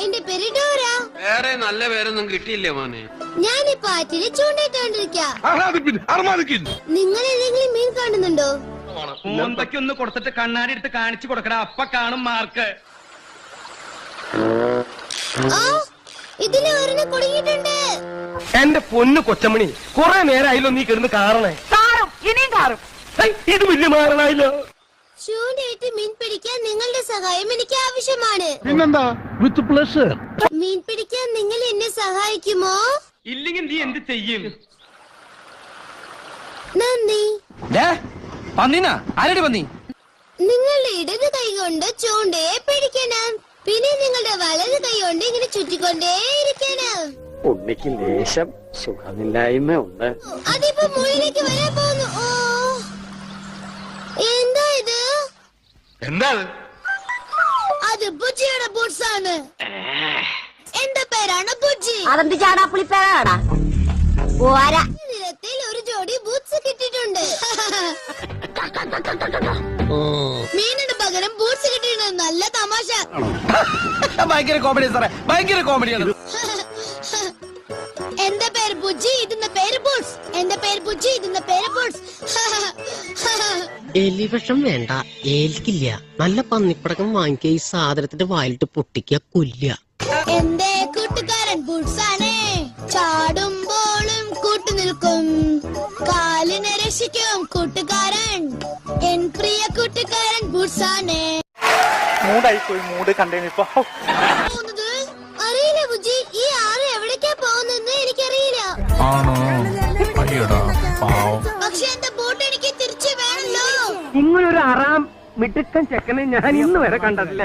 എന്റെ പേര് ഡോറ. വേറെ നല്ല പേരൊന്നും കിട്ടിയില്ലേ മോനെ? ഞാനിപ്പോ ആറ്റില് ചൂണ്ടയിട്ടോണ്ടിരിക്കാം. നിങ്ങൾ ഏതെങ്കിലും മീൻ കാണുന്നുണ്ടോ? ഒന്ന് കൊടുത്തിട്ട് കണ്ണാടി എടുത്ത് കാണിച്ചു കൊടുക്കട, അപ്പ കാണും മാർക്ക്. ആ, ഇതില് ഒരെണ്ണം കുടുങ്ങിയിട്ടുണ്ട്. എന്റെ പൊന്നു കൊച്ചമണി, കുറെ നേരമായില്ലോ നീ കിടന്ന് കാറണേ. കാറും ഇനിയും കാറും. ഇത് വലിയ മാറണായില്ലോ. ചൂണ്ടയിട്ട് മീൻ പിടിക്കാൻ നിങ്ങളുടെ സഹായം എനിക്ക് ആവശ്യമാണ്. പിന്നെന്താ, വിത്ത് പ്ലഷർ. മീൻ പിടിക്കാൻ നിങ്ങൾ എന്നെ സഹായിക്കുമോ? ഇല്ലെങ്കിൽ നീ എന്ത് ചെയ്യും? നന്ദി. പന്നിനാ ആരടി പന്നി? നിങ്ങളുടെ ഇടത് കൈ കൊണ്ട് ചൂണ്ടയെ പിടിക്കണം, പിന്നെ നിങ്ങളുടെ വലത് കൈ കൊണ്ട് ഇങ്ങനെ ചുറ്റിക്കൊണ്ടേയിരിക്കണം. ഉണ്ണിക്ക് ലേശം സുഖമില്ലായ്മ ഉണ്ട്. അതിപ്പോ മുകളിലേക്ക് വരാൻ പോകുന്നു. ഓ, എന്താ ഇത്? എന്താ അത് ബുജിയുടെ ബൂട്ട്സ് ആണ്. എന്റെ പേരാണ് ബുജി. അതെന്ത് ചാടാ പുളിപ്പേടാ? നിലത്തിൽ ഒരു ജോഡി ബൂട്ട്സ് കിട്ടിയിട്ടുണ്ട്. മീനിന് പകരം ബൂട്ട്സ് കിട്ടിയിട്ടുണ്ട്. നല്ല തമാശ. ഭയങ്കര കോമഡി സാറേ, ഭയങ്കര കോമഡിയാണ്. എന്റെ പേര് ബുജി, ഇതിന്റെ പേര് ബൂട്ട്സ്. എന്റെ പേര് ബുജി, ഇതിന്റെ പേര് ബൂട്ട്സ്. എലിവിഷം വേണ്ട, ഏൽക്കില്ല. നല്ല പന്നിപ്പടക്കം വാങ്ങിക്കുക, ഈ സാധനത്തിന്റെ വായിലിട്ട് പൊട്ടിക്കുക, കൊല്ലുക. എന്റെ കൂട്ടുകാരൻ ബൂട്ട്സ് ആണ്. ചാടുമ്പോഴും കൂട്ടു നിൽക്കും, കാലിനെ രക്ഷിക്കും കൂട്ടുകാരൻ. എൻ പ്രിയ കൂട്ടുകാരൻ ബൂട്ട്സ് ആണ്. മൂഡ് കണ്ടേനിപ്പോ അറിയില്ല ബുജി, ഈ ആറ് എവിടേക്കാ പോകുന്നെന്ന് എനിക്കറിയില്ല. പക്ഷെ എന്റെ ബോട്ട് എനിക്ക് തിരിച്ചു വേണല്ലോ. ഇങ്ങനൊരു അറാം മിടുക്കൻ ചെക്കനെ ഞാൻ ഇന്ന് വരെ കണ്ടിട്ടില്ല.